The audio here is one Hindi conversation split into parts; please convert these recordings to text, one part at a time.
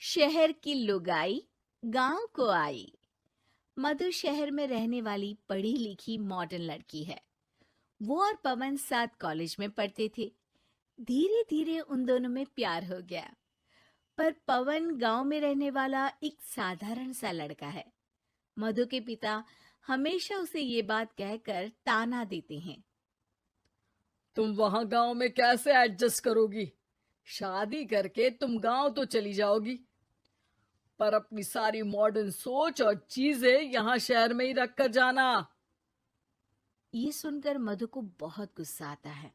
शहर की लुगाई गांव को आई। मधु शहर में रहने वाली पढ़ी लिखी मॉडर्न लड़की है। वो और पवन साथ कॉलेज में पढ़ते थे। धीरे धीरे उन दोनों में प्यार हो गया। पर पवन गांव में रहने वाला एक साधारण सा लड़का है। मधु के पिता हमेशा उसे ये बात कहकर ताना देते हैं। तुम वहां गांव में कैसे एडजस्ट करोगी? शादी करके तुम गांव तो चली जाओगी, पर अपनी सारी मॉडर्न सोच और चीजें यहाँ शहर में ही रख कर जाना। ये सुनकर मधु को बहुत गुस्सा आता है।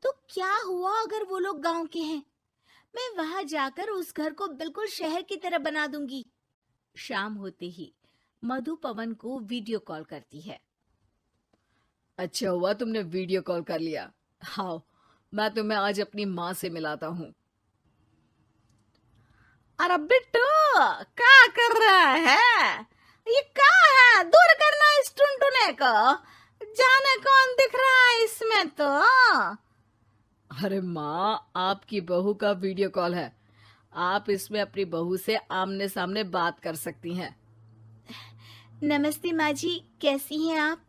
तो क्या हुआ अगर वो लोग गांव के हैं? मैं वहां जाकर उस घर को बिल्कुल शहर की तरह बना दूंगी। शाम होते ही मधु पवन को वीडियो कॉल करती है। अच्छा हुआ तुमने वीडियो कॉल कर लिया। हाँ, मैं तुम्हें आज अपनी माँ से मिलाता हूँ। अरे बिट्टू, क्या कर रहा है? ये क्या है? दूर करना इस टुनटुने को। जाने कौन दिख रहा है इसमें तो। अरे माँ, आपकी बहू का वीडियो कॉल है। आप इसमें अपनी बहू से आमने सामने बात कर सकती हैं। नमस्ते माँ जी, कैसी हैं आप?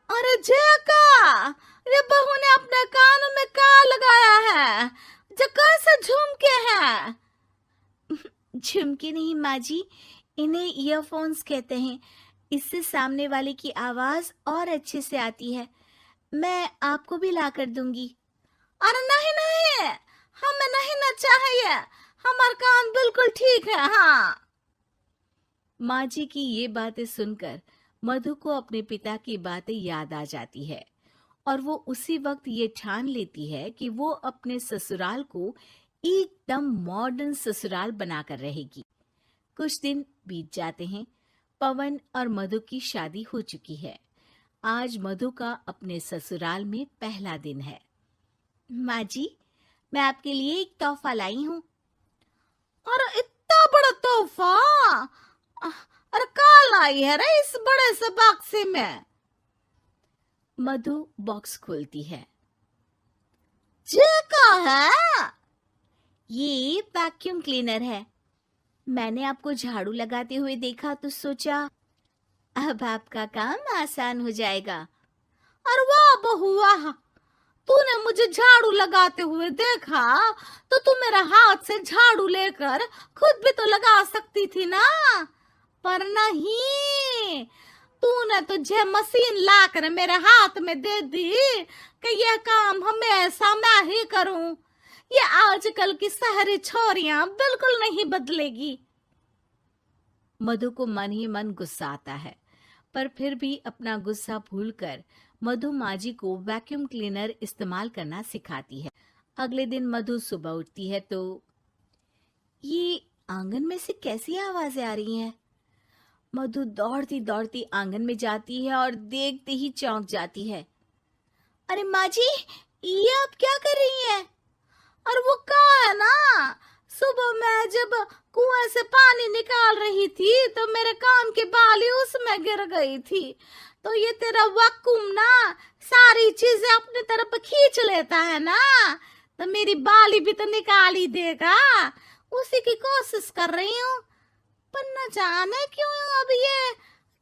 अरे जेका, ये बहू ने अपने कानों में क्या लगाया है? जो कैसे झुमके हैं? झुमके नहीं माँ जी, इन्हें ईयरफोन्स कहते हैं। इससे सामने वाले की आवाज और अच्छे से आती है। मैं आपको भी ला कर दूंगी। अरे नहीं नहीं, हमें नहीं ना चाहिए। हमारे कान बिल्कुल ठीक है। हाँ। माँ जी की ये बातें सुनकर मधु को अपने पिता की बातें याद आ जाती है और वो उसी वक्त ये ठान लेती है कि वो अपने ससुराल को एकदम मॉडर्न ससुराल बनाकर रहेगी। कुछ दिन बीत जाते हैं। पवन और मधु की शादी हो चुकी है। आज मधु का अपने ससुराल में पहला दिन है। माँ जी, मैं आपके लिए एक तोहफा लाई हूँ। अरे इतना बड़ा तोहफा! अरे क्या लाई है रे इस बड़े से बक्से में? मधु बॉक्स खोलती है। ये क्या है? ये वैक्यूम क्लीनर है। मैंने आपको झाड़ू लगाते हुए देखा तो सोचा अब आपका काम आसान हो जाएगा। अरे वाह बहू वाह, तूने मुझे झाड़ू लगाते हुए देखा तो तू मेरे हाथ से झाड़ू लेकर खुद भी तो लगा सकती थी ना। पर नहीं, तूने तुझे मशीन लाकर मेरे हाथ में दे दी कि यह काम हमेशा मैं ही करूं। ये आजकल की शहरी छोरियां बिल्कुल नहीं बदलेगी। मधु को मन ही मन गुस्सा आता है, पर फिर भी अपना गुस्सा भूलकर मधु माँ जी को वैक्यूम क्लीनर इस्तेमाल करना सिखाती है। अगले दिन मधु सुबह उठती है तो ये आंगन में से कैसी आवाजें आ रही हैं? मधु दौड़ती दौड़ती आंगन में जाती है और देखते ही चौंक जाती है। अरे माँ जी, ये आप क्या कर रही हैं? और वो कहा है ना, सुबह मैं जब कुएं से पानी निकाल रही थी तो मेरे कान की बाली उसमें गिर गई थी। तो ये तेरा वैक्यूम ना सारी चीजें अपनी तरफ खींच लेता है ना, तो मेरी बाली भी तो निकाल ही देगा। उसी की कोशिश कर रही हूँ, पर न जाने क्यों अब ये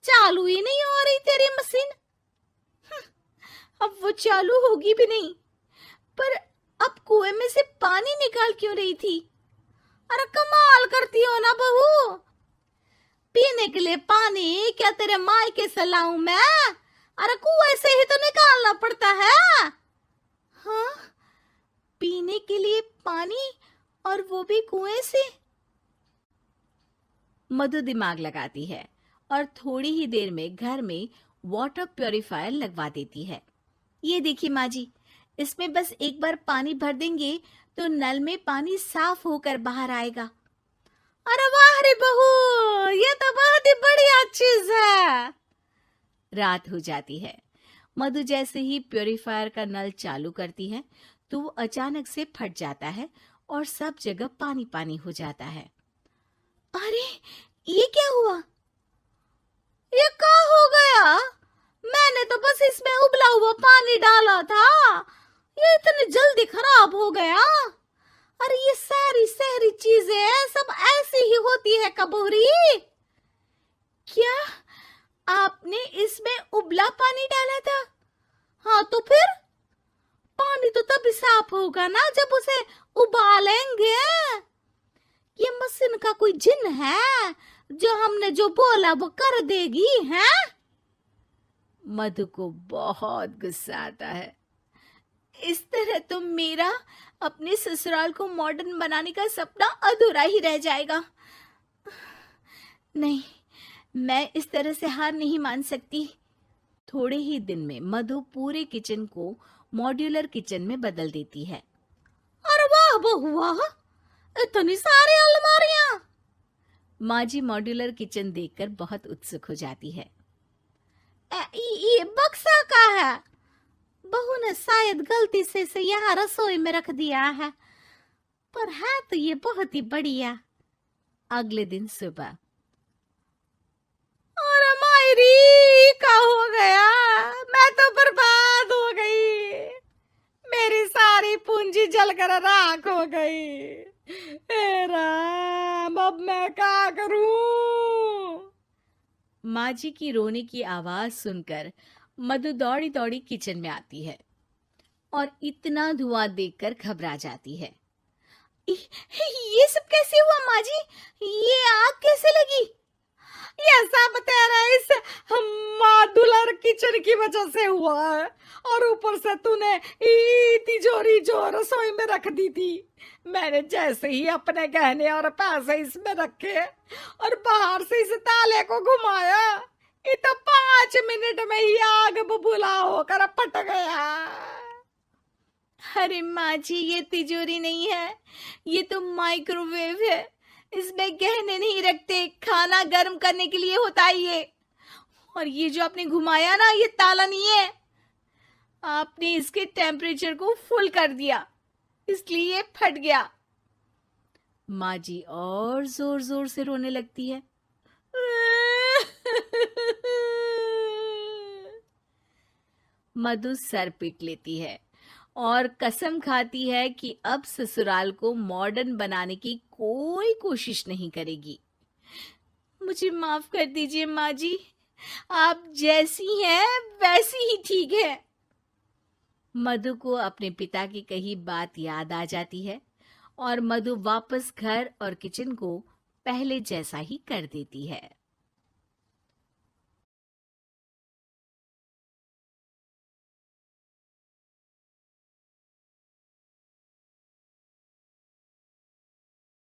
चालू ही नहीं हो रही तेरी मशीन। अब वो चालू होगी भी नहीं। पर अब कुएं में से पानी निकाल क्यों रही थी? अरे कमाल करती हो ना बहू। पीने के लिए पानी क्या तेरे मायके से लाऊं मैं? अरे कुएं से ही तो निकालना पड़ता है। हाँ, पीने के लिए पानी, और वो भी कुएं से। मधु दिमाग लगाती है और थोड़ी ही देर में घर में वाटर प्यूरिफायर लगवा देती है। ये देखिए माँ जी, इसमें बस एक बार पानी भर देंगे तो नल में पानी साफ होकर बाहर आएगा। अरे वाह रे बहू, ये तो बहुत ही बढ़िया चीज है। रात हो जाती है। मधु जैसे ही प्यूरिफायर का नल चालू करती है तो वो अचानक से फट जाता है और सब जगह पानी पानी हो जाता है। अरे ये क्या हुआ? ये क्या हो गया? मैंने तो बस इसमें उबला हुआ पानी डाला था, ये इतनी जल्दी खराब हो गया। अरे ये सारी शहरी चीजें सब ऐसी ही होती है कबूरी। क्या आपने इसमें उबला पानी डाला था? हाँ तो फिर पानी तो तभी साफ होगा ना जब उसे उबालेंगे। ये मशीन का कोई जिन है जो हमने जो बोला वो कर देगी है? मधु को बहुत गुस्सा आता है। इस तरह तो मेरा अपने ससुराल को मॉडर्न बनाने का सपना अधूरा ही रह जाएगा। नहीं, मैं इस तरह से हार नहीं मान सकती। थोड़े ही दिन में मधु पूरे किचन को मॉड्यूलर किचन में बदल देती है। अरे वाह बहुआ, इतनी सारी अलमारियां! माँ जी मॉड्यूलर किचन देखकर बहुत उत्सुक हो जाती है। ये बक्सा का है? बहू ने शायद गलती से इसे यहाँ रसोई में रख दिया है, पर है तो ये बहुत ही बढ़िया। अगले दिन सुबह। और मायरी क्या हो गया? मैं तो बर्बाद हो गई, मेरी सारी पूंजी जलकर राख हो गई। हे राम, अब मैं क्या करूं? माँ जी की रोने की आवाज सुनकर मधु दौड़ी दौड़ी किचन में आती है और इतना धुआं देखकर घबरा जाती है। ये सब कैसे हुआ माँ जी? ये आग कैसे लगी? ये सब तेरा इस मॉड्यूलर किचन की वजह से हुआ है, और ऊपर से तूने तिजोरी जो रसोई में रख दी थी, मैंने जैसे ही अपने गहने और पैसे इसमें रखे और बाहर से इस ताले को घुमाया, ये तो 5 मिनट में ही आग बबूला होकर फट गया। अरे माँ जी, ये तिजोरी नहीं है, ये तो माइक्रोवेव है। इसमें गहने नहीं रखते, खाना गर्म करने के लिए होता है ये। और ये जो आपने घुमाया ना, ये ताला नहीं है, आपने इसके टेम्परेचर को फुल कर दिया, इसलिए ये फट गया। माँ जी और जोर जोर से रोने लगती है। मधु सर पीट लेती है और कसम खाती है कि अब ससुराल को मॉडर्न बनाने की कोई कोशिश नहीं करेगी। मुझे माफ कर दीजिए माँ जी, आप जैसी हैं वैसी ही ठीक है। मधु को अपने पिता की कही बात याद आ जाती है और मधु वापस घर और किचन को पहले जैसा ही कर देती है।